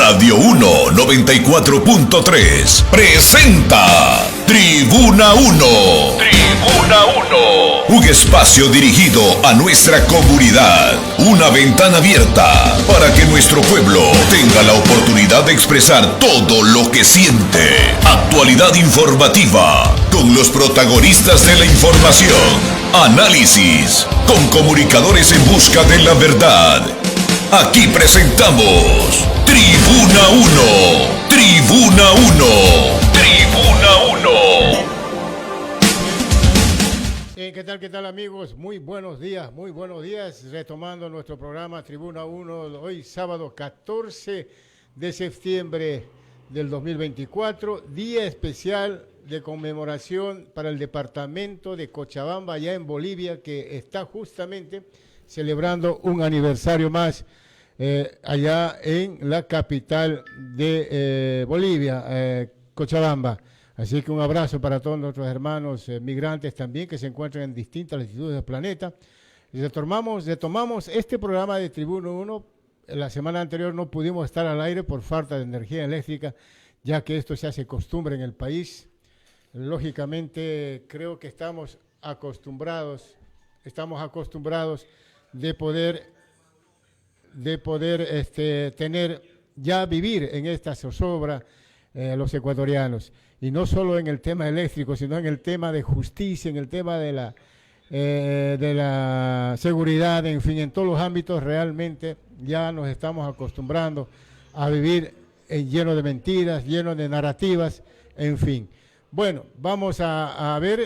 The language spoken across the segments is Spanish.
Radio 1 94.3 presenta Tribuna 1. Tribuna 1. Un espacio dirigido a nuestra comunidad. Una ventana abierta para que nuestro pueblo tenga la oportunidad de expresar todo lo que siente. Actualidad informativa con los protagonistas de la información. Análisis con comunicadores en busca de la verdad. Aquí presentamos Tribuna 1. Tribuna 1. Tribuna 1. ¿Qué tal amigos? Muy buenos días. Retomando nuestro programa Tribuna 1, hoy sábado 14 de septiembre del 2024, día especial de conmemoración para el departamento de Cochabamba, allá en Bolivia, que está justamente celebrando un aniversario más allá en la capital de Bolivia, Cochabamba. Así que un abrazo para todos nuestros hermanos migrantes también que se encuentran en distintas latitudes del planeta. Retomamos este programa de Tribuna 1. La semana anterior no pudimos estar al aire por falta de energía eléctrica, ya que esto se hace costumbre en el país. Lógicamente creo que estamos acostumbrados de poder tener, ya vivir en esta zozobra los ecuatorianos, y no solo en el tema eléctrico, sino en el tema de justicia, en el tema de la seguridad, en fin, en todos los ámbitos realmente ya nos estamos acostumbrando a vivir lleno de mentiras, lleno de narrativas, en fin. Bueno, vamos a ver,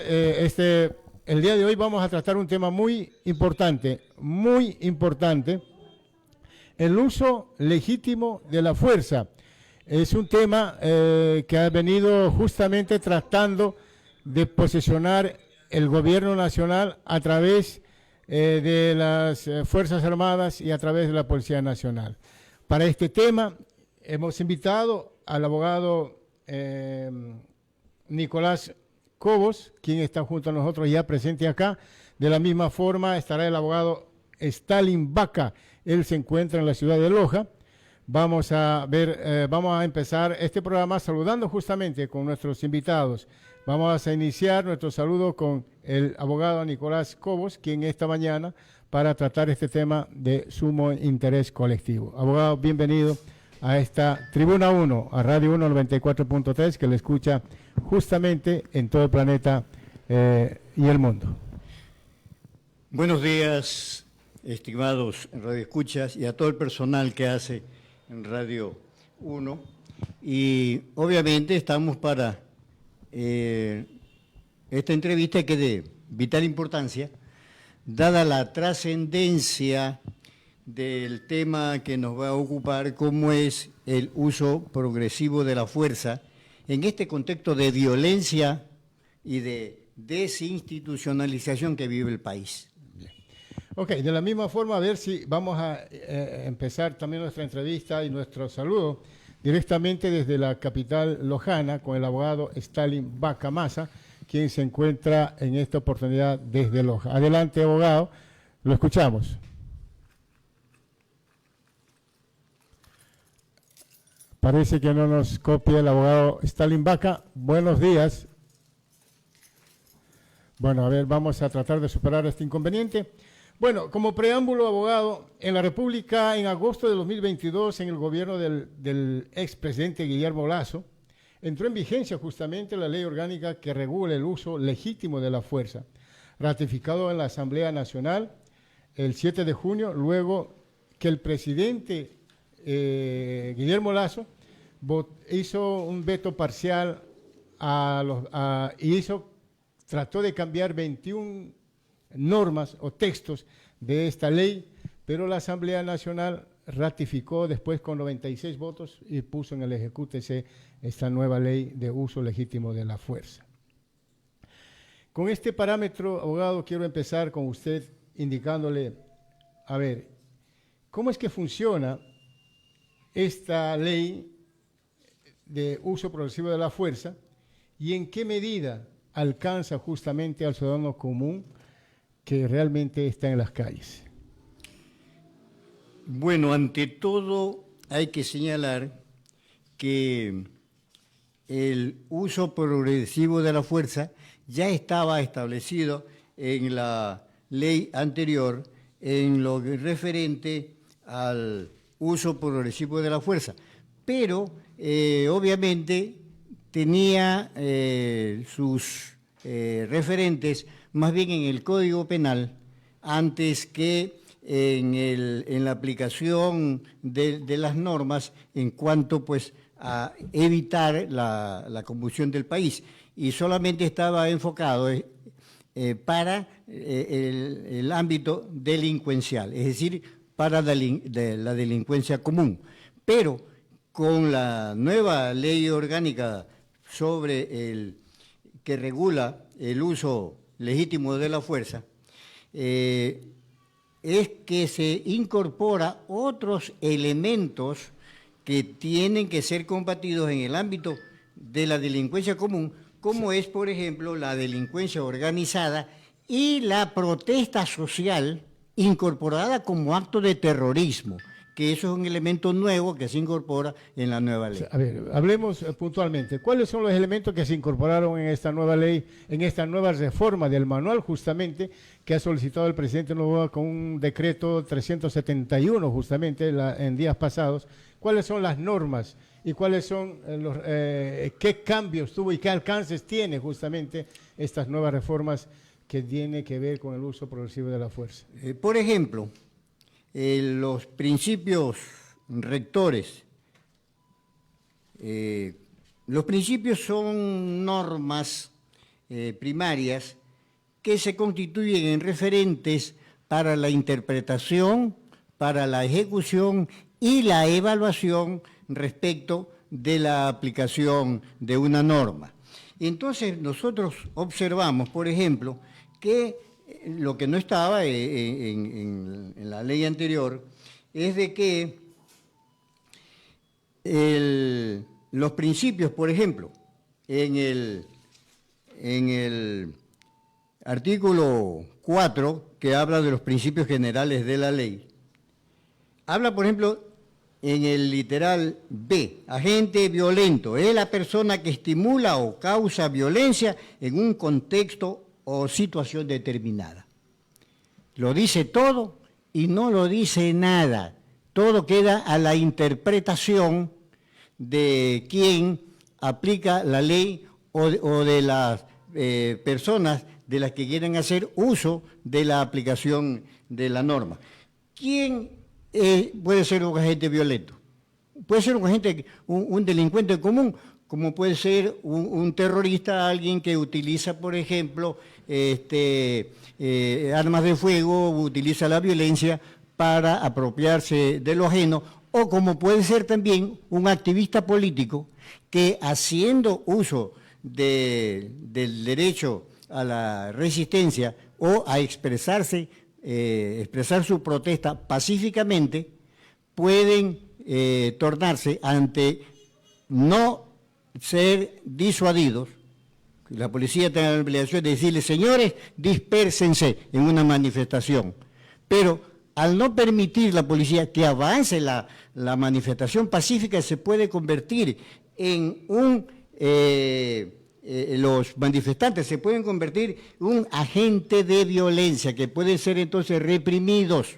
el día de hoy vamos a tratar un tema muy importante, el uso legítimo de la fuerza. Es un tema que ha venido justamente tratando de posicionar el gobierno nacional a través de las Fuerzas Armadas y a través de la Policía Nacional. Para este tema hemos invitado al abogado Nicolás Cobos, quien está junto a nosotros ya presente acá. De la misma forma estará el abogado Stalin Vaca. Él se encuentra en la ciudad de Loja. Vamos a empezar este programa saludando justamente con nuestros invitados. Vamos a iniciar nuestro saludo con el abogado Nicolás Cobos, quien esta mañana para tratar este tema de sumo interés colectivo. Abogado, bienvenido a esta Tribuna 1, a Radio 1 94.3, que le escucha justamente en todo el planeta y el mundo. Buenos días, estimados radioescuchas, y a todo el personal que hace en Radio 1. Y obviamente estamos para esta entrevista que es de vital importancia, dada la trascendencia del tema que nos va a ocupar, como es el uso progresivo de la fuerza en este contexto de violencia y de desinstitucionalización que vive el país. Ok, de la misma forma, a ver si vamos a empezar también nuestra entrevista y nuestro saludo directamente desde la capital lojana con el abogado Stalin Vaca Massa, quien se encuentra en esta oportunidad desde Loja. Adelante, abogado, lo escuchamos. Parece que no nos copia el abogado Stalin Vaca. Buenos días. Bueno, a ver, vamos a tratar de superar este inconveniente. Bueno, como preámbulo, abogado, en la República, en agosto de 2022, en el gobierno del expresidente Guillermo Lasso, entró en vigencia justamente la ley orgánica que regula el uso legítimo de la fuerza, ratificado en la Asamblea Nacional el 7 de junio, luego que el presidente Guillermo Lasso hizo un veto parcial trató de cambiar 21 normas o textos de esta ley, pero la Asamblea Nacional ratificó después con 96 votos y puso en el ejecútese esta nueva ley de uso legítimo de la fuerza. Con este parámetro, abogado, quiero empezar con usted indicándole, a ver, ¿cómo es que funciona esta ley de uso progresivo de la fuerza y en qué medida alcanza justamente al ciudadano común que realmente está en las calles? Bueno, ante todo hay que señalar que el uso progresivo de la fuerza ya estaba establecido en la ley anterior en lo referente al uso progresivo de la fuerza, pero obviamente tenía sus referentes más bien en el Código Penal antes que en la aplicación de las normas en cuanto pues a evitar la convulsión del país, y solamente estaba enfocado para el ámbito delincuencial, es decir, para la delincuencia común. Pero con la nueva ley orgánica sobre que regula el uso legítimo de la fuerza, es que se incorpora otros elementos que tienen que ser combatidos en el ámbito de la delincuencia común, como es, por ejemplo, la delincuencia organizada y la protesta social incorporada como acto de terrorismo, que eso es un elemento nuevo que se incorpora en la nueva ley. A ver, hablemos puntualmente. ¿Cuáles son los elementos que se incorporaron en esta nueva ley, en esta nueva reforma del manual, justamente, que ha solicitado el presidente Noboa con un decreto 371, justamente, en días pasados? ¿Cuáles son las normas y cuáles son qué cambios tuvo y qué alcances tiene justamente estas nuevas reformas que tienen que ver con el uso progresivo de la fuerza? Por ejemplo, los principios rectores. Los principios son normas primarias que se constituyen en referentes para la interpretación, para la ejecución y la evaluación respecto de la aplicación de una norma. Entonces, nosotros observamos, por ejemplo, que lo que no estaba en la ley anterior es de que los principios, por ejemplo, en el artículo 4, que habla de los principios generales de la ley, habla, por ejemplo, en el literal B, agente violento, es la persona que estimula o causa violencia en un contexto o situación determinada. Lo dice todo y no lo dice nada. Todo queda a la interpretación de quien aplica la ley o de las personas de las que quieren hacer uso de la aplicación de la norma. ¿Quién puede ser un agente violento? Puede ser un delincuente común, como puede ser un terrorista, alguien que utiliza, por ejemplo, armas de fuego, utiliza la violencia para apropiarse de lo ajeno, o como puede ser también un activista político que, haciendo uso del derecho a la resistencia o a expresarse, expresar su protesta pacíficamente, pueden tornarse ante no ser disuadidos. La policía tiene la obligación de decirles, señores, dispérsense en una manifestación. Pero al no permitir la policía que avance la manifestación pacífica, se puede convertir en los manifestantes se pueden convertir en un agente de violencia que pueden ser entonces reprimidos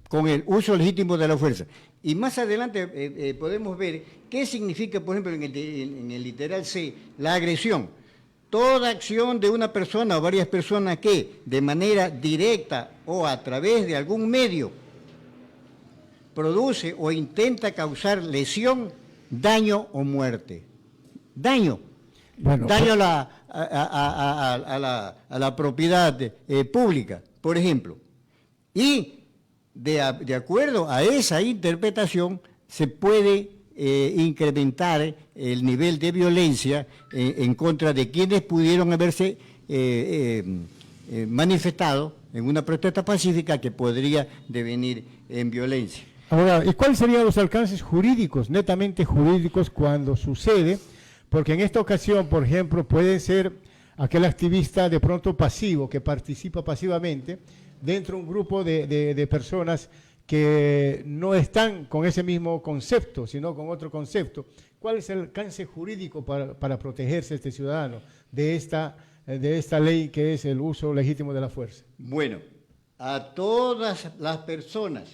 con el uso legítimo de la fuerza. Y más adelante podemos ver qué significa, por ejemplo, en el literal C, la agresión. Toda acción de una persona o varias personas que, de manera directa o a través de algún medio, produce o intenta causar lesión, daño o muerte. Daño. Bueno, daño a la propiedad pública, por ejemplo. Y de acuerdo a esa interpretación se puede incrementar el nivel de violencia en contra de quienes pudieron haberse manifestado en una protesta pacífica que podría devenir en violencia. Ahora, ¿y cuáles serían los alcances jurídicos, netamente jurídicos, cuando sucede? Porque en esta ocasión, por ejemplo, puede ser aquel activista de pronto pasivo, que participa pasivamente dentro de un grupo de personas que no están con ese mismo concepto, sino con otro concepto. ¿Cuál es el alcance jurídico para protegerse este ciudadano de esta ley que es el uso legítimo de la fuerza? Bueno, a todas las personas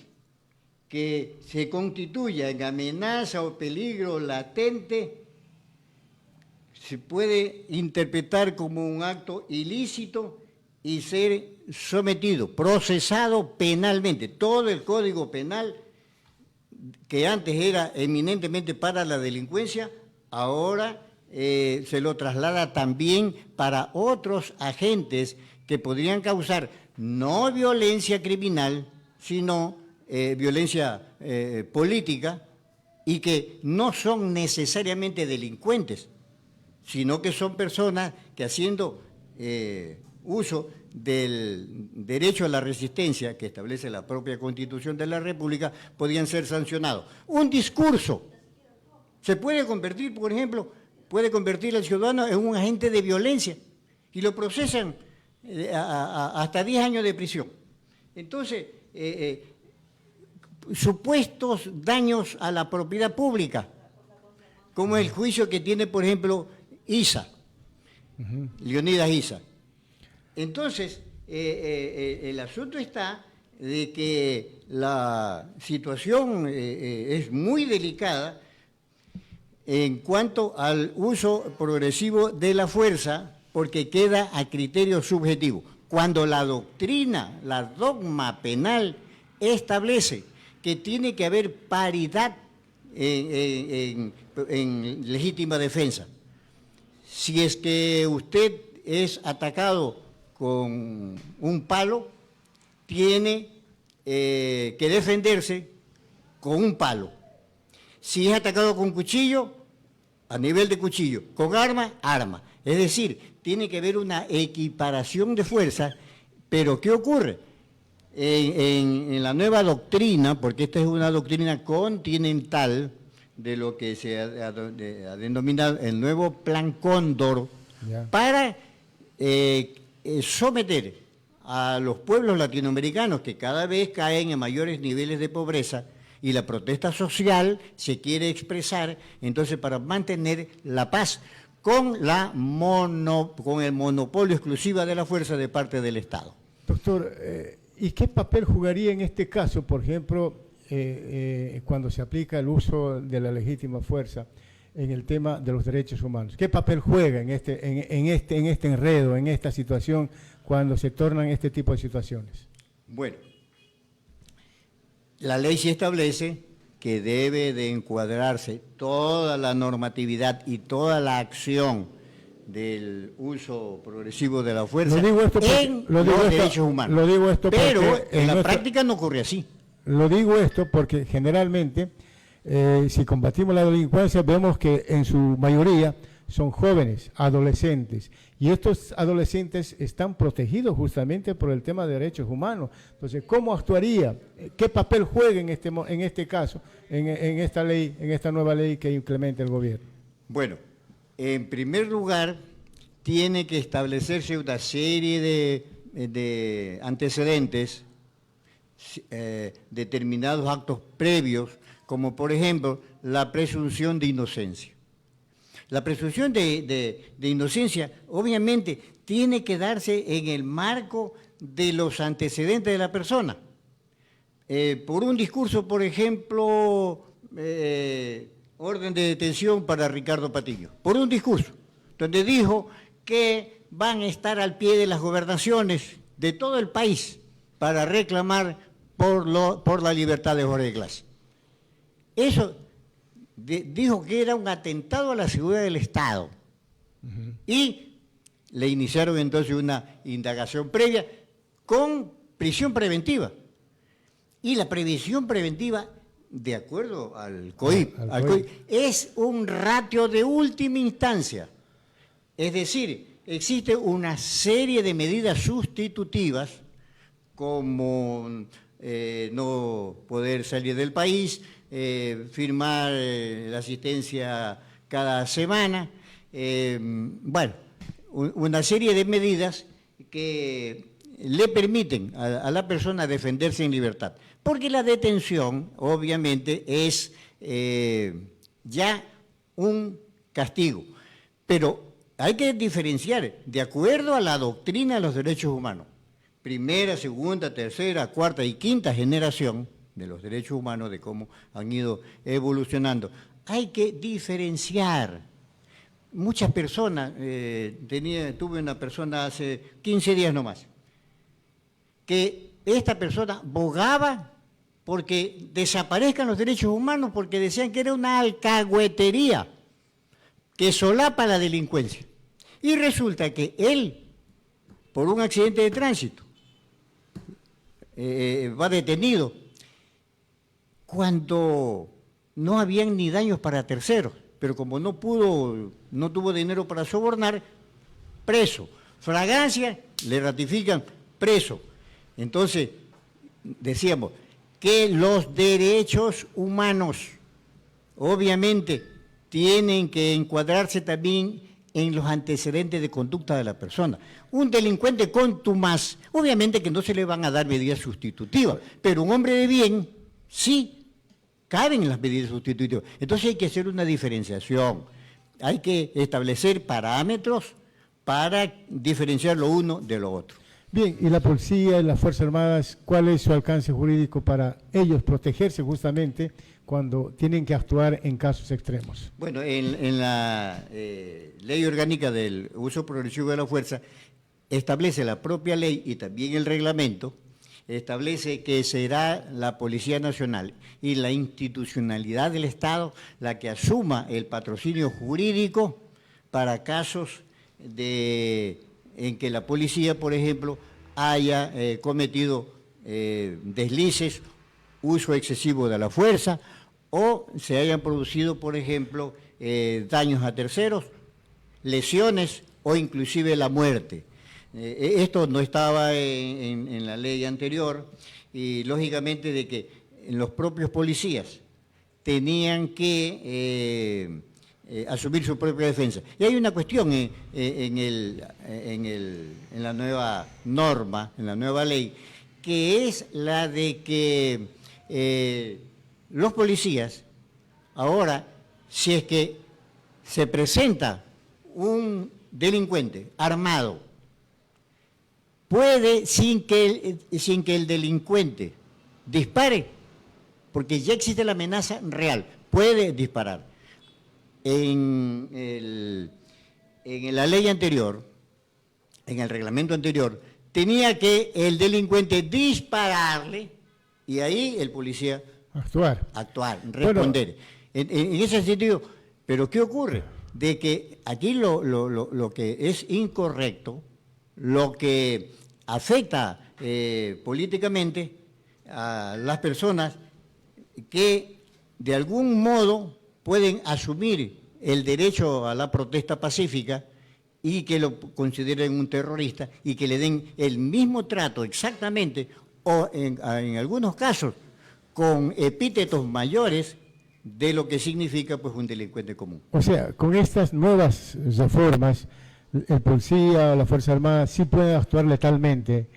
que se constituya en amenaza o peligro latente, se puede interpretar como un acto ilícito y ser sometido, procesado penalmente. Todo el Código Penal, que antes era eminentemente para la delincuencia, ahora se lo traslada también para otros agentes que podrían causar no violencia criminal, sino violencia política, y que no son necesariamente delincuentes, sino que son personas que haciendo uso del derecho a la resistencia que establece la propia Constitución de la República, podían ser sancionados. Un discurso se puede convertir, por ejemplo, puede convertir al ciudadano en un agente de violencia y lo procesan hasta 10 años de prisión. Entonces, supuestos daños a la propiedad pública, como el juicio que tiene, por ejemplo, Isa, Leonidas Isa. Entonces, el asunto está de que la situación es muy delicada en cuanto al uso progresivo de la fuerza, porque queda a criterio subjetivo. Cuando la doctrina, la dogma penal establece que tiene que haber paridad en legítima defensa. Si es que usted es atacado con un palo, tiene que defenderse con un palo. Si es atacado con cuchillo, a nivel de cuchillo, con arma, arma. Es decir, tiene que haber una equiparación de fuerza, pero ¿qué ocurre? En la nueva doctrina, porque esta es una doctrina continental de lo que se ha denominado el nuevo Plan Cóndor, para someter a los pueblos latinoamericanos que cada vez caen en mayores niveles de pobreza, y la protesta social se quiere expresar, entonces para mantener la paz con el monopolio exclusivo de la fuerza de parte del Estado. Doctor, ¿y qué papel jugaría en este caso, por ejemplo, cuando se aplica el uso de la legítima fuerza en el tema de los derechos humanos? ¿Qué papel juega en este enredo, en esta situación, cuando se tornan este tipo de situaciones? Bueno, la ley sí establece que debe de encuadrarse toda la normatividad y toda la acción del uso progresivo de la fuerza en los derechos humanos. Lo digo esto pero en la práctica no ocurre así. Lo digo esto porque generalmente, si combatimos la delincuencia, vemos que en su mayoría son jóvenes, adolescentes, y estos adolescentes están protegidos justamente por el tema de derechos humanos. Entonces, ¿cómo actuaría? ¿Qué papel juega en este caso, en esta ley, en esta nueva ley que implementa el gobierno? Bueno, en primer lugar, tiene que establecerse una serie de antecedentes, determinados actos previos, como por ejemplo la presunción de inocencia. La presunción de inocencia obviamente tiene que darse en el marco de los antecedentes de la persona. Por un discurso, por ejemplo, orden de detención para Ricardo Patiño, por un discurso, donde dijo que van a estar al pie de las gobernaciones de todo el país para reclamar por la libertad de Jorge Glass. Eso dijo que era un atentado a la seguridad del Estado. Y le iniciaron entonces una indagación previa con prisión preventiva. Y la previsión preventiva, de acuerdo al COIP, es un ratio de última instancia. Es decir, existe una serie de medidas sustitutivas, como no poder salir del país, firmar la asistencia cada semana, bueno, una serie de medidas que le permiten a la persona defenderse en libertad. Porque la detención, obviamente, es ya un castigo. Pero hay que diferenciar, de acuerdo a la doctrina de los derechos humanos, primera, segunda, tercera, cuarta y quinta generación de los derechos humanos, de cómo han ido evolucionando. Hay que diferenciar. Muchas personas, tuve una persona hace 15 días nomás, que esta persona bogaba porque desaparezcan los derechos humanos porque decían que era una alcahuetería que solapa la delincuencia. Y resulta que él, por un accidente de tránsito, va detenido cuando no habían ni daños para terceros, pero como no tuvo dinero para sobornar, preso. Fragancia, le ratifican preso. Entonces, decíamos que los derechos humanos, obviamente, tienen que encuadrarse también en los antecedentes de conducta de la persona. Un delincuente contumaz, obviamente que no se le van a dar medidas sustitutivas, pero un hombre de bien sí caben en las medidas sustitutivas. Entonces hay que hacer una diferenciación, hay que establecer parámetros para diferenciar lo uno de lo otro. Bien, y la policía y las Fuerzas Armadas, ¿cuál es su alcance jurídico para ellos protegerse justamente cuando tienen que actuar en casos extremos? Bueno, en la ley orgánica del uso progresivo de la fuerza establece la propia ley y también el reglamento, establece que será la Policía Nacional y la institucionalidad del Estado la que asuma el patrocinio jurídico para casos en que la policía, por ejemplo, haya cometido deslices, uso excesivo de la fuerza, o se hayan producido, por ejemplo, daños a terceros, lesiones o inclusive la muerte. Esto no estaba en la ley anterior y lógicamente de que los propios policías tenían que asumir su propia defensa. Y hay una cuestión en la nueva norma, en la nueva ley, que es la de que los policías, ahora, si es que se presenta un delincuente armado, puede, sin que el delincuente dispare, porque ya existe la amenaza real, puede disparar. En la ley anterior, en el reglamento anterior, tenía que el delincuente dispararle y ahí el policía actuar, responder. Bueno, en ese sentido, pero ¿qué ocurre? De que aquí lo que es incorrecto, lo que afecta políticamente a las personas que de algún modo pueden asumir el derecho a la protesta pacífica y que lo consideren un terrorista y que le den el mismo trato exactamente o en algunos casos con epítetos mayores de lo que significa pues un delincuente común. O sea, con estas nuevas reformas, el policía o la Fuerza Armada sí pueden actuar letalmente,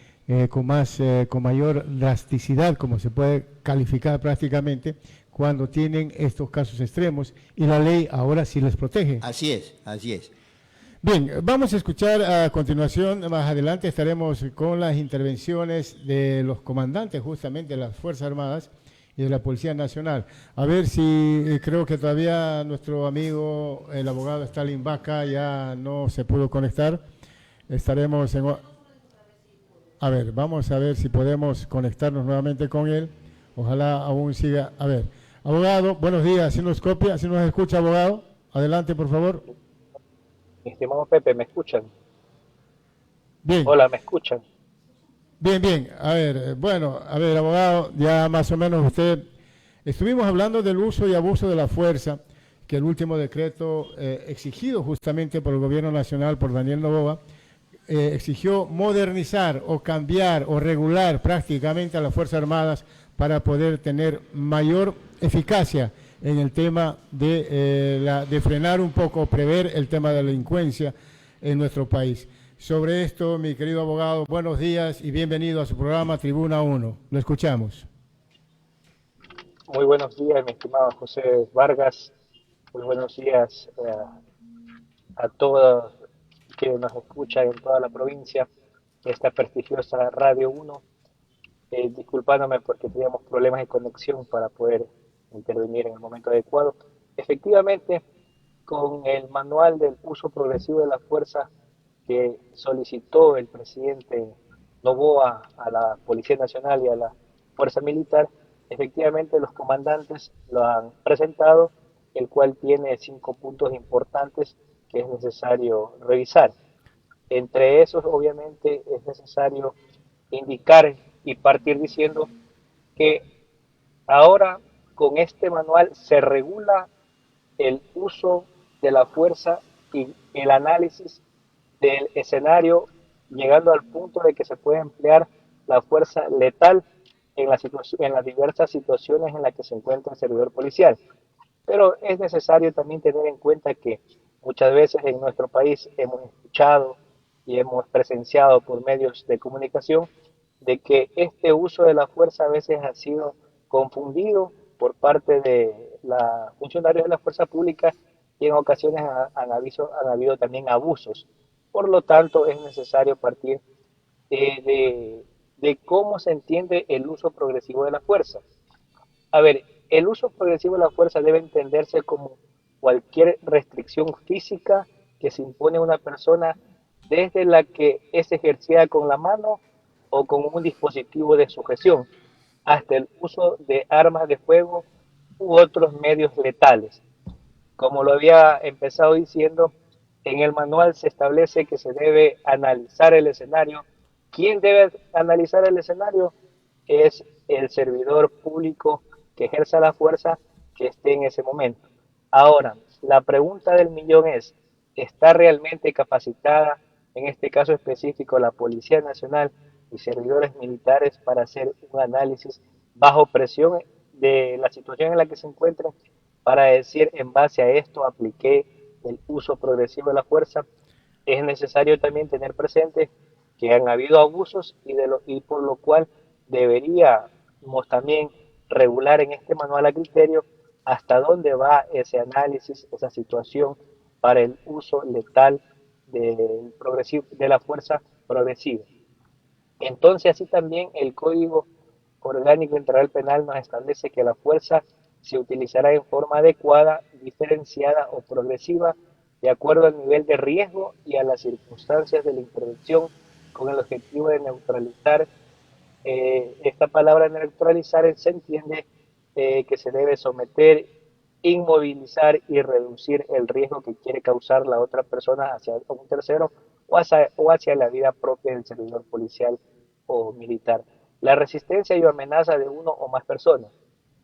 con mayor drasticidad, como se puede calificar prácticamente, cuando tienen estos casos extremos, y la ley ahora sí les protege. Así es, así es. Bien, vamos a escuchar a continuación, más adelante estaremos con las intervenciones de los comandantes justamente de las Fuerzas Armadas y de la Policía Nacional. A ver si, creo que todavía nuestro amigo, el abogado Stalin Vaca, ya no se pudo conectar. Estaremos en... A ver, vamos a ver si podemos conectarnos nuevamente con él. Ojalá aún siga. A ver, abogado, buenos días. ¿Si nos copia, si nos escucha, abogado? Adelante, por favor. Estimado Pepe, ¿me escuchan? Bien. Hola, ¿me escuchan? Bien, bien. A ver, bueno, a ver, abogado, ya más o menos usted... Estuvimos hablando del uso y abuso de la fuerza, que el último decreto exigido justamente por el Gobierno Nacional, por Daniel Noboa, exigió modernizar o cambiar o regular prácticamente a las Fuerzas Armadas para poder tener mayor eficacia en el tema de frenar un poco, prever el tema de la delincuencia en nuestro país. sobre esto, mi querido abogado. Buenos días y bienvenido a su programa Tribuna 1. Lo escuchamos. Muy buenos días, mi estimado José Vargas. Muy buenos días a todos que nos escuchan en toda la provincia, esta prestigiosa Radio 1. Disculpándome porque teníamos problemas de conexión para poder intervenir en el momento adecuado. Efectivamente, con el manual del uso progresivo de la fuerza que solicitó el presidente Noboa a la Policía Nacional y a la Fuerza Militar, efectivamente los comandantes lo han presentado, el cual tiene 5 puntos importantes que es necesario revisar. Entre esos, obviamente, es necesario indicar y partir diciendo que ahora con este manual se regula el uso de la fuerza y el análisis del escenario, llegando al punto de que se puede emplear la fuerza letal en las diversas situaciones en las que se encuentra el servidor policial. Pero es necesario también tener en cuenta que muchas veces en nuestro país hemos escuchado y hemos presenciado por medios de comunicación de que este uso de la fuerza a veces ha sido confundido por parte de los funcionarios de la fuerza pública y en ocasiones han habido también abusos. Por lo tanto, es necesario partir de cómo se entiende el uso progresivo de la fuerza. A ver, el uso progresivo de la fuerza debe entenderse como cualquier restricción física que se impone a una persona, desde la que es ejercida con la mano o con un dispositivo de sujeción, hasta el uso de armas de fuego u otros medios letales. Como lo había empezado diciendo, en el manual se establece que se debe analizar el escenario. ¿Quién debe analizar el escenario? Es el servidor público que ejerza la fuerza que esté en ese momento. Ahora, la pregunta del millón es, ¿está realmente capacitada, en este caso específico, la Policía Nacional y servidores militares para hacer un análisis bajo presión de la situación en la que se encuentran, para decir, en base a esto apliqué el uso progresivo de la fuerza? Es necesario también tener presente que han habido abusos y por lo cual deberíamos también regular en este manual a criterio hasta dónde va ese análisis, esa situación para el uso letal de la fuerza progresiva. Entonces, así también el Código Orgánico Integral Penal nos establece que la fuerza se utilizará en forma adecuada, diferenciada o progresiva, de acuerdo al nivel de riesgo y a las circunstancias de la intervención, con el objetivo de neutralizar. Esta palabra neutralizar se entiende que se debe someter, inmovilizar y reducir el riesgo que quiere causar la otra persona hacia un tercero o hacia la vida propia del servidor policial o militar. La resistencia y amenaza de uno o más personas.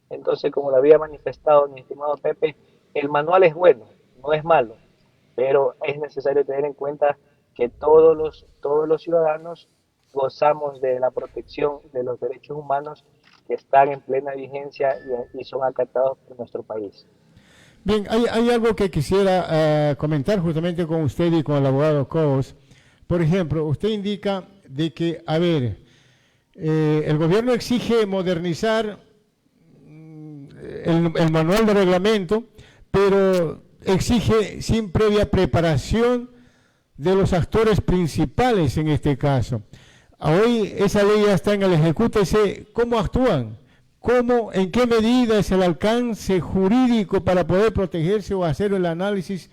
Entonces, como lo había manifestado mi estimado Pepe, el manual es bueno, no es malo, pero es necesario tener en cuenta que todos los ciudadanos gozamos de la protección de los derechos humanos que están en plena vigencia y son acatados por nuestro país. Bien, hay algo que quisiera comentar justamente con usted y con el abogado Cobos. Por ejemplo, usted indica de que, a ver, el gobierno exige modernizar el manual de reglamento, pero exige sin previa preparación de los actores principales en este caso. Hoy esa ley ya está en el Ejecútese. ¿Cómo actúan? ¿Cómo, en qué medida es el alcance jurídico para poder protegerse o hacer el análisis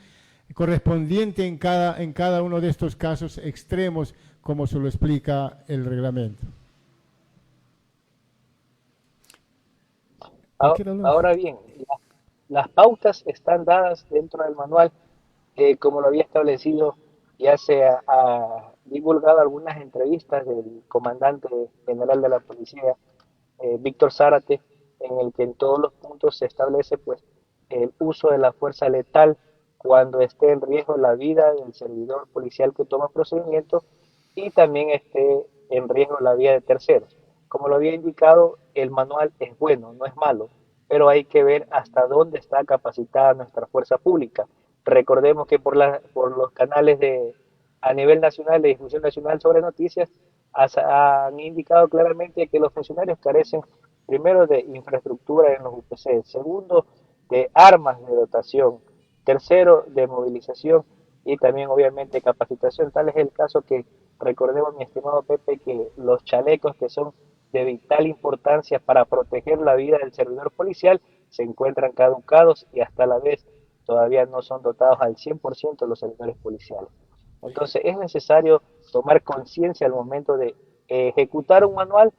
correspondiente en cada uno de estos casos extremos, como se lo explica el reglamento? Ahora bien, las pautas están dadas dentro del manual, como lo había establecido. Ya se ha divulgado algunas entrevistas del comandante general de la policía, Víctor Zárate, en el que en todos los puntos se establece pues el uso de la fuerza letal cuando esté en riesgo la vida del servidor policial que toma procedimiento y también esté en riesgo la vida de terceros. Como lo había indicado, el manual es bueno, no es malo, pero hay que ver hasta dónde está capacitada nuestra fuerza pública. Recordemos que por los canales de a nivel nacional, de difusión nacional sobre noticias, han indicado claramente que los funcionarios carecen primero de infraestructura en los UPC, segundo de armas de dotación, tercero de movilización y también obviamente capacitación. Tal es el caso que recordemos, mi estimado Pepe, que los chalecos que son de vital importancia para proteger la vida del servidor policial se encuentran caducados y hasta la vez todavía no son dotados al 100% los servidores policiales. Entonces es necesario tomar conciencia al momento de ejecutar un manual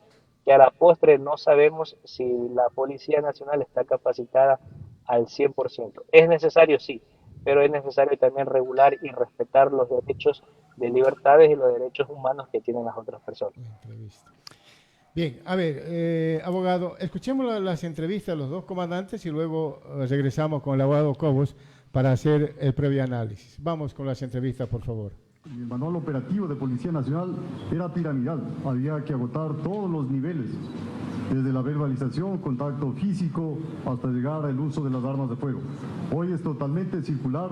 que a la postre no sabemos si la Policía Nacional está capacitada al 100%. Es necesario, sí, pero es necesario también regular y respetar los derechos de libertades y los derechos humanos que tienen las otras personas. Bien, a ver, abogado, escuchemos las entrevistas de los dos comandantes y luego regresamos con el abogado Cobos para hacer el previo análisis. Vamos con las entrevistas, por favor. El manual operativo de Policía Nacional era piramidal, había que agotar todos los niveles, desde la verbalización, contacto físico, hasta llegar al uso de las armas de fuego. Hoy es totalmente circular,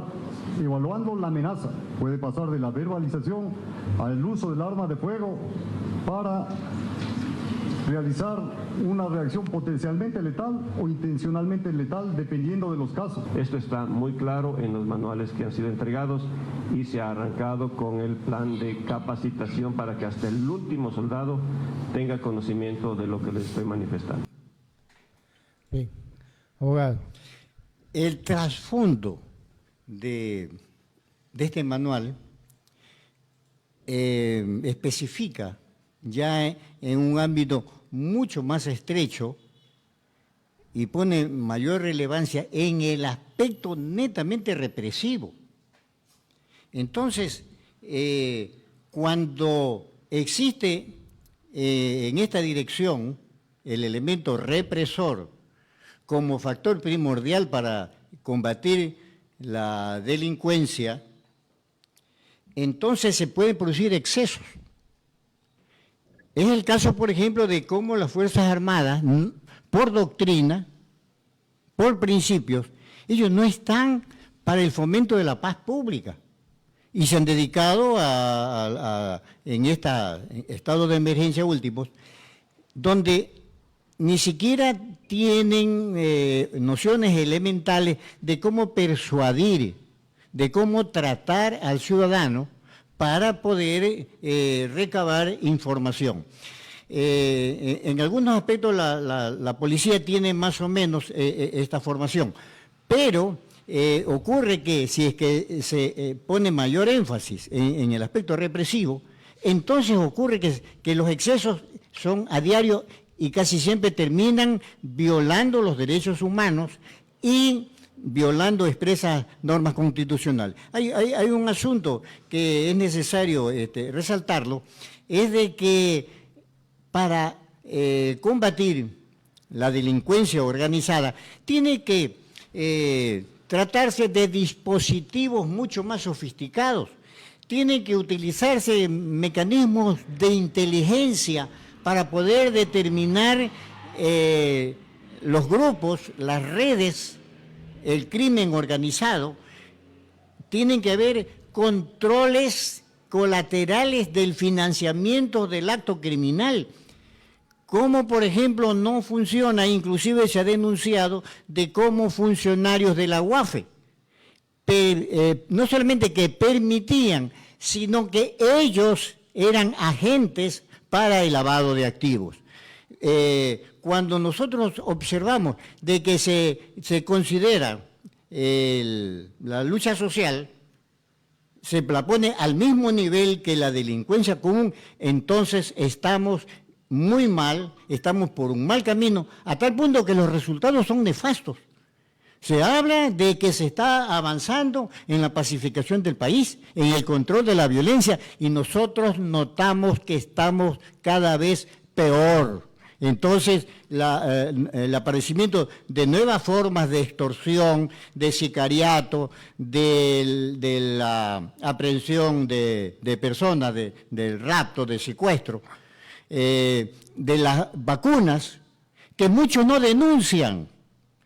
evaluando la amenaza. Puede pasar de la verbalización al uso del arma de fuego para realizar una reacción potencialmente letal o intencionalmente letal, dependiendo de los casos. Esto está muy claro en los manuales que han sido entregados y se ha arrancado con el plan de capacitación para que hasta el último soldado tenga conocimiento de lo que les estoy manifestando. Bien, abogado. El trasfondo de este manual especifica ya en un ámbito mucho más estrecho y pone mayor relevancia en el aspecto netamente represivo. Entonces, cuando existe en esta dirección el elemento represor como factor primordial para combatir la delincuencia, entonces se pueden producir excesos. Es el caso, por ejemplo, de cómo las Fuerzas Armadas, por doctrina, por principios, ellos no están para el fomento de la paz pública y se han dedicado en este estado de emergencia últimos, donde ni siquiera tienen nociones elementales de cómo persuadir, de cómo tratar al ciudadano para poder recabar información. En algunos aspectos la policía tiene más o menos esta formación, pero ocurre que si es que se pone mayor énfasis en el aspecto represivo, entonces ocurre que los excesos son a diario y casi siempre terminan violando los derechos humanos y violando expresas normas constitucionales. Hay un asunto que es necesario resaltarlo, es de que para combatir la delincuencia organizada tiene que tratarse de dispositivos mucho más sofisticados, tiene que utilizarse mecanismos de inteligencia para poder determinar los grupos, las redes, el crimen organizado. Tienen que haber controles colaterales del financiamiento del acto criminal, como por ejemplo no funciona, inclusive se ha denunciado de cómo funcionarios de la UAFE, no solamente que permitían, sino que ellos eran agentes para el lavado de activos. Cuando nosotros observamos de que se considera la lucha social, se la pone al mismo nivel que la delincuencia común, entonces estamos muy mal, estamos por un mal camino, a tal punto que los resultados son nefastos. Se habla de que se está avanzando en la pacificación del país, en el control de la violencia, y nosotros notamos que estamos cada vez peor. Entonces, el aparecimiento de nuevas formas de extorsión, de sicariato, de la aprehensión de personas, del rapto, de secuestro, de las vacunas, que muchos no denuncian.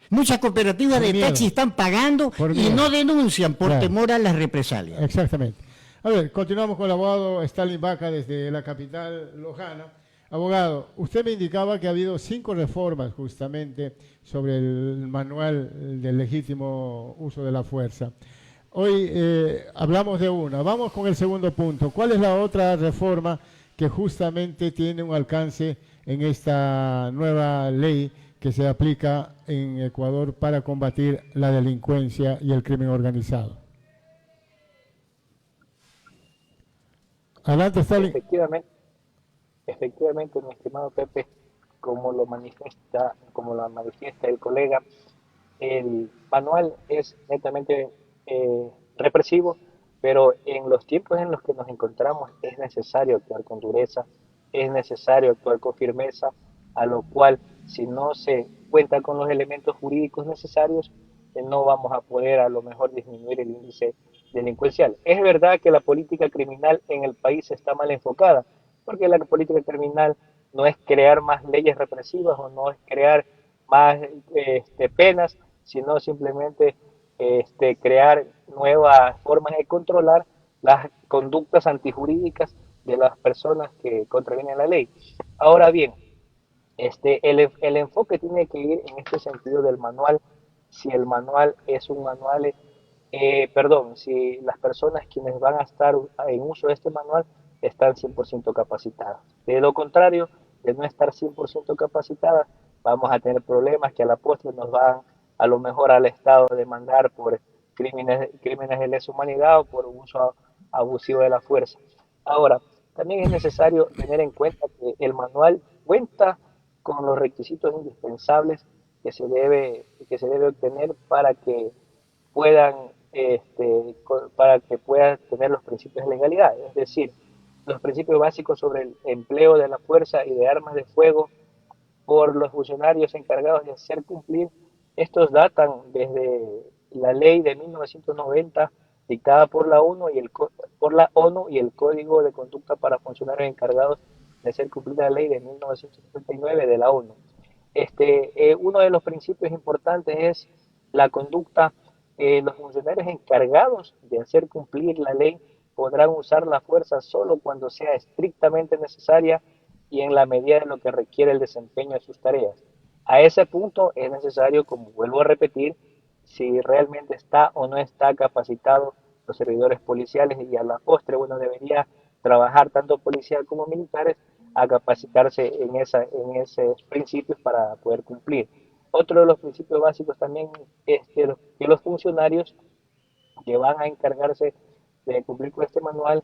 Muchas cooperativas de taxi están pagando y no denuncian por temor a las represalias. Exactamente. A ver, continuamos con el abogado Stalin Baca desde la capital lojana. Abogado, usted me indicaba que ha habido 5 reformas justamente sobre el manual del legítimo uso de la fuerza. Hoy hablamos de una. Vamos con el segundo punto. ¿Cuál es la otra reforma que justamente tiene un alcance en esta nueva ley que se aplica en Ecuador para combatir la delincuencia y el crimen organizado? Adelante, Stalin. Efectivamente, mi estimado Pepe, como lo manifiesta el colega, el manual es netamente represivo, pero en los tiempos en los que nos encontramos es necesario actuar con dureza, es necesario actuar con firmeza, a lo cual si no se cuenta con los elementos jurídicos necesarios, no vamos a poder a lo mejor disminuir el índice delincuencial. Es verdad que la política criminal en el país está mal enfocada, porque la política criminal no es crear más leyes represivas o no es crear más penas, sino simplemente crear nuevas formas de controlar las conductas antijurídicas de las personas que contravienen la ley. Ahora bien, el enfoque tiene que ir en este sentido del manual. Si el manual es un manual, si las personas quienes van a estar en uso de este manual están 100% capacitadas. De lo contrario, de no estar 100% capacitadas, vamos a tener problemas que a la postre nos van a lo mejor al Estado demandar por crímenes de lesa humanidad o por uso abusivo de la fuerza. Ahora, también es necesario tener en cuenta que el manual cuenta con los requisitos indispensables que se debe obtener para que puedan tener los principios de legalidad, es decir, los principios básicos sobre el empleo de la fuerza y de armas de fuego por los funcionarios encargados de hacer cumplir. Estos datan desde la ley de 1990 dictada por la ONU y el Código de Conducta para Funcionarios Encargados de hacer cumplir la ley de 1979 de la ONU. Uno de los principios importantes es la conducta. Los funcionarios encargados de hacer cumplir la ley podrán usar la fuerza solo cuando sea estrictamente necesaria y en la medida de lo que requiere el desempeño de sus tareas. A ese punto es necesario, como vuelvo a repetir, si realmente está o no está capacitado los servidores policiales, y a la postre uno debería trabajar tanto policial como militares a capacitarse en esos principios para poder cumplir. Otro de los principios básicos también es que los funcionarios que van a encargarse de cumplir con este manual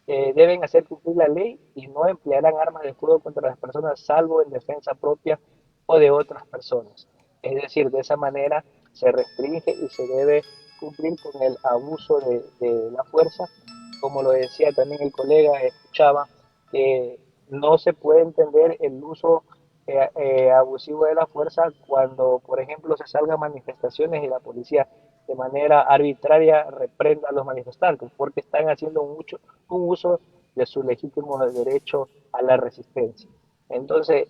deben hacer cumplir la ley y no emplearán armas de fuego contra las personas salvo en defensa propia o de otras personas. Es decir, de esa manera se restringe y se debe cumplir con el abuso de la fuerza. Como lo decía también el colega, escuchaba que no se puede entender el uso abusivo de la fuerza cuando, por ejemplo, se salgan manifestaciones y la policía de manera arbitraria reprenda a los manifestantes porque están haciendo un uso de su legítimo derecho a la resistencia. Entonces,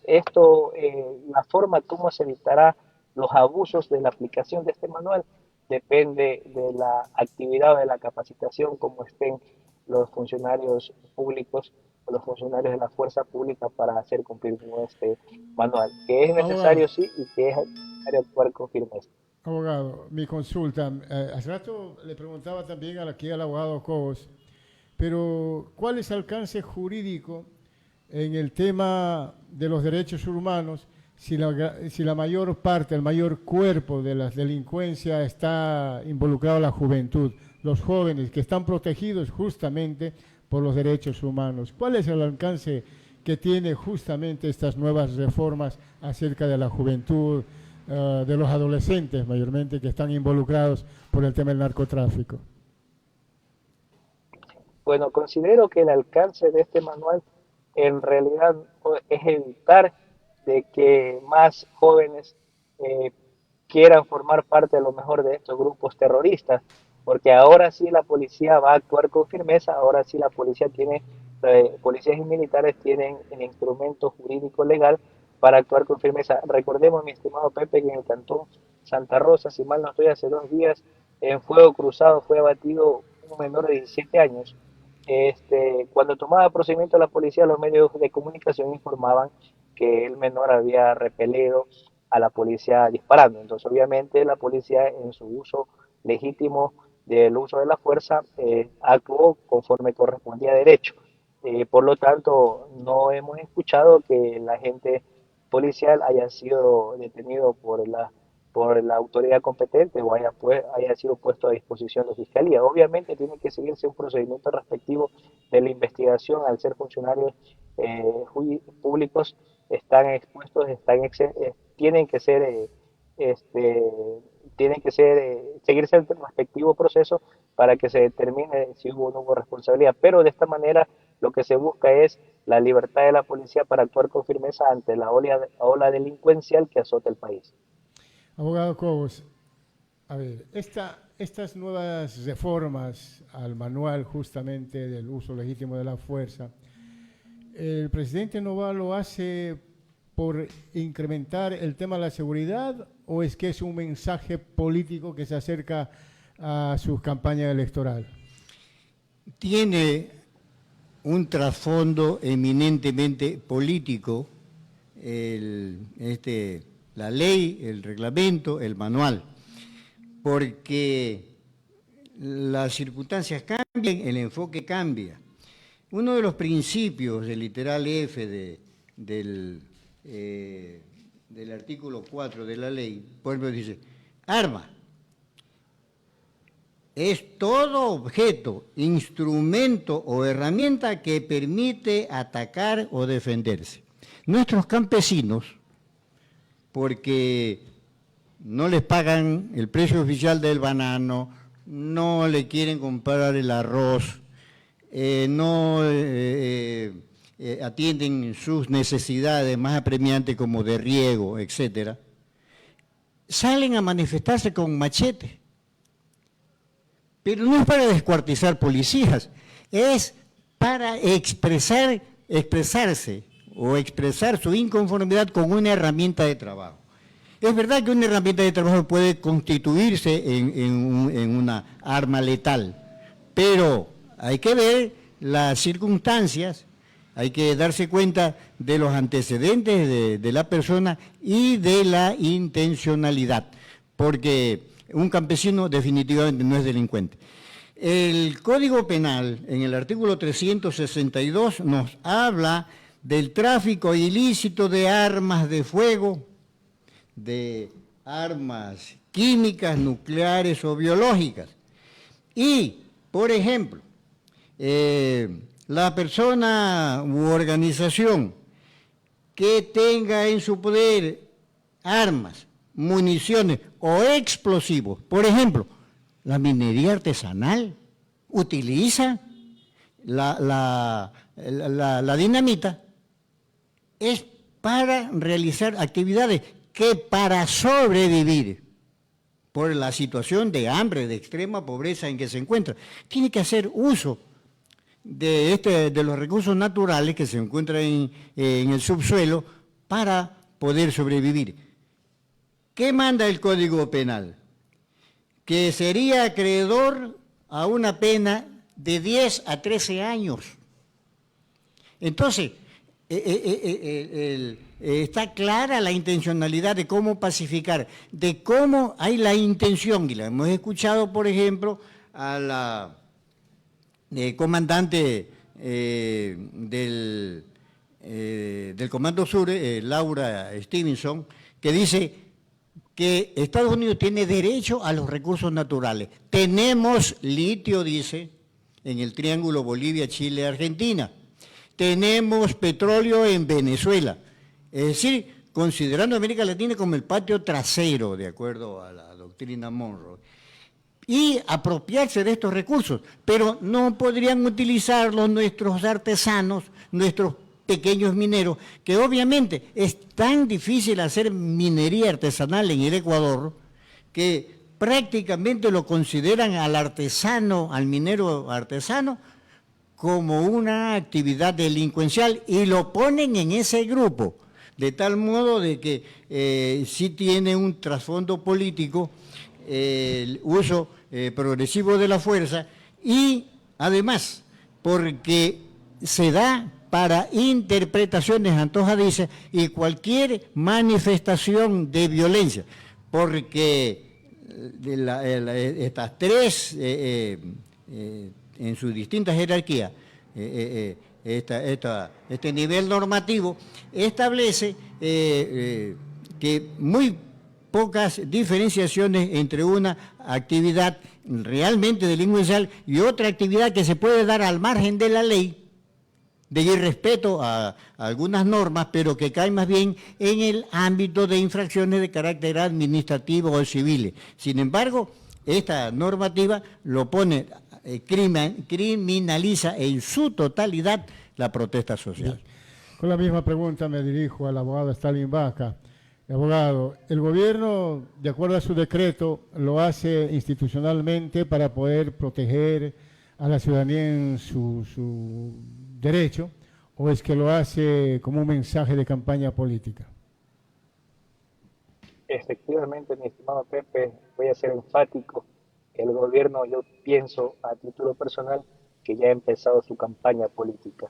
la forma como se evitará los abusos de la aplicación de este manual depende de la actividad o de la capacitación como estén los funcionarios públicos o los funcionarios de la fuerza pública para hacer cumplir con este manual, que es necesario sí y que es necesario actuar con firmeza. Abogado, mi consulta, hace rato le preguntaba también aquí al abogado Cobos, pero ¿cuál es el alcance jurídico en el tema de los derechos humanos si la mayor parte, el mayor cuerpo de la delincuencia está involucrado en la juventud, los jóvenes que están protegidos justamente por los derechos humanos? ¿Cuál es el alcance que tiene justamente estas nuevas reformas acerca de la juventud, de los adolescentes mayormente que están involucrados por el tema del narcotráfico? Bueno, considero que el alcance de este manual en realidad es evitar de que más jóvenes quieran formar parte a lo mejor de estos grupos terroristas, porque ahora sí la policía va a actuar con firmeza, ahora sí la policía policías y militares tienen el instrumento jurídico legal para actuar con firmeza. Recordemos, mi estimado Pepe, que en el cantón Santa Rosa, si mal no estoy, hace 2 días, en fuego cruzado fue abatido un menor de 17 años. cuando tomaba procedimiento la policía, los medios de comunicación informaban que el menor había repelido a la policía disparando. Entonces, obviamente, la policía en su uso legítimo del uso de la fuerza actuó conforme correspondía a derecho. Por lo tanto, no hemos escuchado que el agente policial haya sido detenido por la autoridad competente o haya sido puesto a disposición de fiscalía. Obviamente tiene que seguirse un procedimiento respectivo de la investigación. Al ser funcionarios públicos, están expuestos, tienen que ser seguirse el respectivo proceso para que se determine si hubo o no hubo responsabilidad. Pero de esta manera lo que se busca es la libertad de la policía para actuar con firmeza ante la ola delincuencial que azota el país. Abogado Cobos, a ver, estas nuevas reformas al manual justamente del uso legítimo de la fuerza, ¿el presidente Noboa lo hace por incrementar el tema de la seguridad o es que es un mensaje político que se acerca a su campaña electoral? Tiene un trasfondo eminentemente político, la ley, el reglamento, el manual, porque las circunstancias cambian, el enfoque cambia. Uno de los principios del literal F del artículo 4 de la ley, por ejemplo, dice, arma es todo objeto, instrumento o herramienta que permite atacar o defenderse. Nuestros campesinos, porque no les pagan el precio oficial del banano, no le quieren comprar el arroz, no atienden sus necesidades más apremiantes como de riego, etcétera, salen a manifestarse con machete. Pero no es para descuartizar policías, es para expresarse o expresar su inconformidad con una herramienta de trabajo. Es verdad que una herramienta de trabajo puede constituirse en una arma letal, pero hay que ver las circunstancias, hay que darse cuenta de los antecedentes de la persona y de la intencionalidad, porque un campesino definitivamente no es delincuente. El Código Penal, en el artículo 362, nos habla del tráfico ilícito de armas de fuego, de armas químicas, nucleares o biológicas. Y, por ejemplo, la persona u organización que tenga en su poder armas, municiones o explosivos, por ejemplo, la minería artesanal utiliza la dinamita, es para realizar actividades que para sobrevivir por la situación de hambre, de extrema pobreza en que se encuentra, tiene que hacer uso de los recursos naturales que se encuentran en el subsuelo para poder sobrevivir. ¿Qué manda el Código Penal? Que sería acreedor a una pena de 10 a 13 años. Entonces, está clara la intencionalidad de cómo pacificar, de cómo hay la intención, y la hemos escuchado, por ejemplo, a la comandante del Comando Sur, Laura Stevenson, que dice que Estados Unidos tiene derecho a los recursos naturales. Tenemos litio, dice, en el triángulo Bolivia, Chile, Argentina. Tenemos petróleo en Venezuela. Es decir, considerando a América Latina como el patio trasero, de acuerdo a la doctrina Monroe. Y apropiarse de estos recursos, pero no podrían utilizarlos nuestros artesanos, nuestros pequeños mineros, que obviamente es tan difícil hacer minería artesanal en el Ecuador, que prácticamente lo consideran al artesano, al minero artesano, como una actividad delincuencial y lo ponen en ese grupo, de tal modo de que sí tiene un trasfondo político el uso progresivo de la fuerza y además porque se da para interpretaciones antojadizas y cualquier manifestación de violencia, porque estas tres, en sus distintas jerarquías, este nivel normativo establece que muy pocas diferenciaciones entre una actividad realmente delincuencial y otra actividad que se puede dar al margen de la ley, de irrespeto a algunas normas, pero que cae más bien en el ámbito de infracciones de carácter administrativo o civiles. Sin embargo, esta normativa lo pone, criminaliza en su totalidad la protesta social. Con la misma pregunta me dirijo al abogado Stalin Baca. Abogado, el gobierno, de acuerdo a su decreto, lo hace institucionalmente para poder proteger a la ciudadanía en su derecho, o es que lo hace como un mensaje de campaña política? Efectivamente, mi estimado Pepe, voy a ser enfático. El gobierno, yo pienso a título personal, que ya ha empezado su campaña política.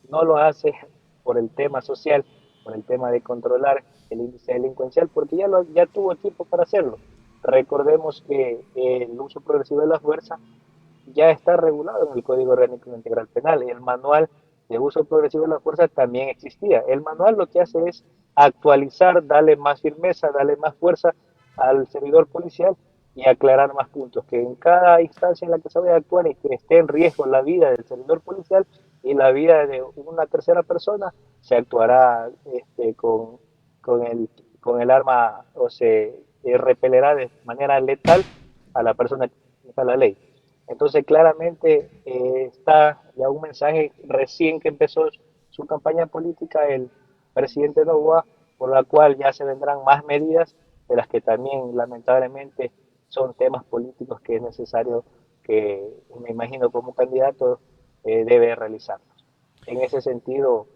No lo hace por el tema social, por el tema de controlar el índice delincuencial, porque ya tuvo tiempo para hacerlo. Recordemos que el uso progresivo de la fuerza ya está regulado en el Código Orgánico Integral Penal. El manual de uso progresivo de la fuerza también existía. El manual lo que hace es actualizar, darle más firmeza, darle más fuerza al servidor policial y aclarar más puntos, que en cada instancia en la que se vaya a actuar y que esté en riesgo la vida del servidor policial y la vida de una tercera persona, se actuará con el arma, o se repelerá de manera letal a la persona que está la ley. Entonces claramente está ya un mensaje recién que empezó su campaña política el presidente Noboa, por la cual ya se vendrán más medidas, de las que también lamentablemente son temas políticos que es necesario que, me imagino, como candidato debe realizarlos. En ese sentido,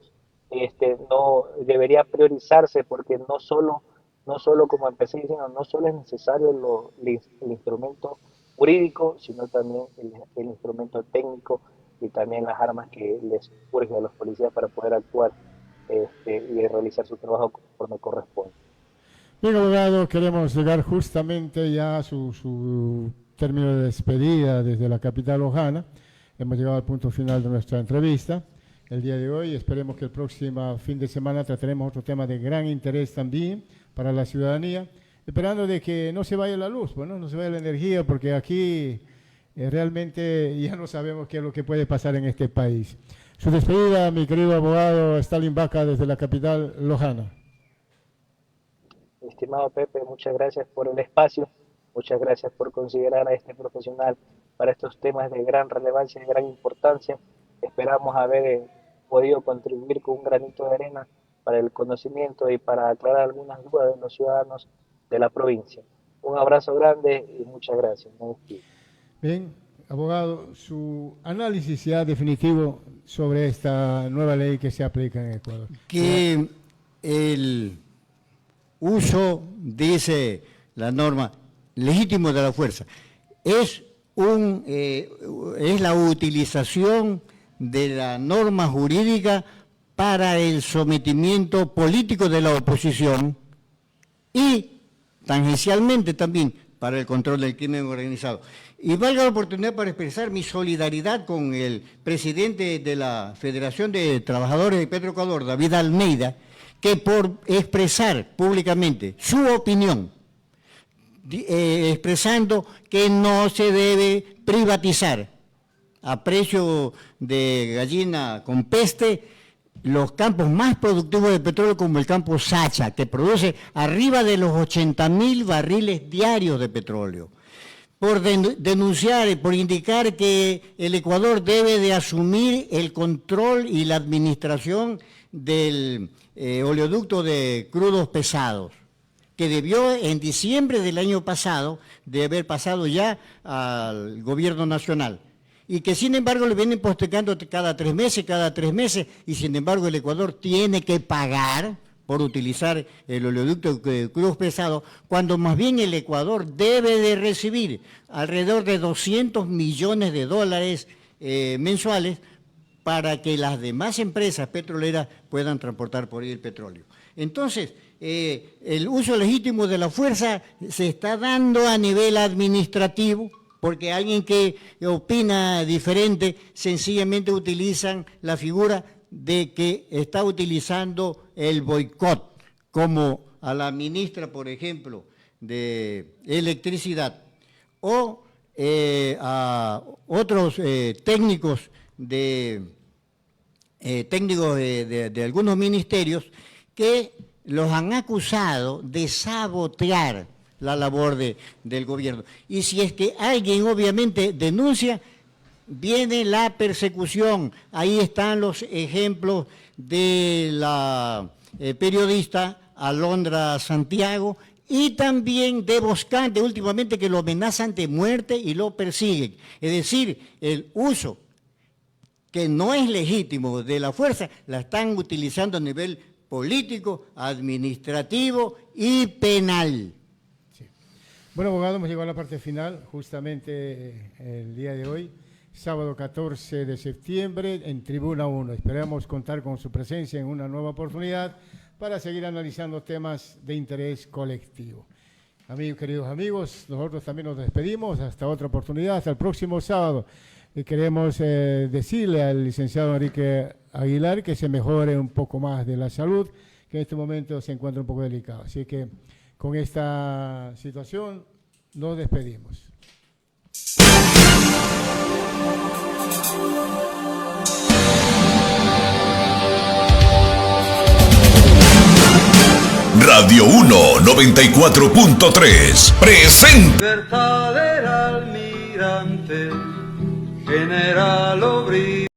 no debería priorizarse, porque no solo como empecé diciendo, no solo es necesario el instrumento jurídico, sino también el instrumento técnico y también las armas que les urge a los policías para poder actuar y realizar su trabajo conforme corresponde. Bien, abogado, queremos llegar justamente ya a su término de despedida desde la capital lojana. Hemos llegado al punto final de nuestra entrevista el día de hoy. Esperemos que el próximo fin de semana trataremos otro tema de gran interés también para la ciudadanía, esperando de que no se vaya la luz, bueno, no se vaya la energía, porque aquí realmente ya no sabemos qué es lo que puede pasar en este país. Su despedida, mi querido abogado Stalin Baca, desde la capital lojana. Estimado Pepe, muchas gracias por el espacio, muchas gracias por considerar a este profesional para estos temas de gran relevancia y de gran importancia. Esperamos haber podido contribuir con un granito de arena para el conocimiento y para aclarar algunas dudas de los ciudadanos de la provincia. Un abrazo grande y muchas gracias. Bien, abogado, su análisis ya definitivo sobre esta nueva ley que se aplica en Ecuador. Que el uso, dice la norma, legítimo de la fuerza, es la utilización de la norma jurídica para el sometimiento político de la oposición y tangencialmente también para el control del crimen organizado. Y valga la oportunidad para expresar mi solidaridad con el presidente de la Federación de Trabajadores de Petroecuador, David Almeida, que por expresar públicamente su opinión, expresando que no se debe privatizar a precio de gallina con peste los campos más productivos de petróleo, como el campo Sacha, que produce arriba de los 80.000 barriles diarios de petróleo. Por denunciar y por indicar que el Ecuador debe de asumir el control y la administración del oleoducto de crudos pesados, que debió en diciembre del año pasado de haber pasado ya al gobierno nacional, y que sin embargo le vienen postergando cada tres meses, y sin embargo el Ecuador tiene que pagar por utilizar el oleoducto de crudos pesados, cuando más bien el Ecuador debe de recibir alrededor de $200 millones mensuales para que las demás empresas petroleras puedan transportar por ahí el petróleo. Entonces, el uso legítimo de la fuerza se está dando a nivel administrativo, porque alguien que opina diferente sencillamente utilizan la figura de que está utilizando el boicot, como a la ministra, por ejemplo, de Electricidad, o a otros técnicos de algunos ministerios que los han acusado de sabotear la labor del gobierno. Y si es que alguien obviamente denuncia, viene la persecución. Ahí están los ejemplos de la periodista Alondra Santiago y también de Boscante últimamente, que lo amenazan de muerte y lo persiguen. Es decir, el uso que no es legítimo de la fuerza la están utilizando a nivel político, administrativo y penal. Sí. Bueno, abogado, hemos llegado a la parte final, justamente el día de hoy, sábado 14 de septiembre, en Tribuna 1. Esperamos contar con su presencia en una nueva oportunidad para seguir analizando temas de interés colectivo. Queridos amigos, nosotros también nos despedimos. Hasta otra oportunidad, hasta el próximo sábado. Y queremos decirle al licenciado Enrique Aguilar que se mejore un poco más de la salud, que en este momento se encuentra un poco delicado. Así que con esta situación nos despedimos. Radio 1 94.3 presenta. Libertad del almirante, general obrero.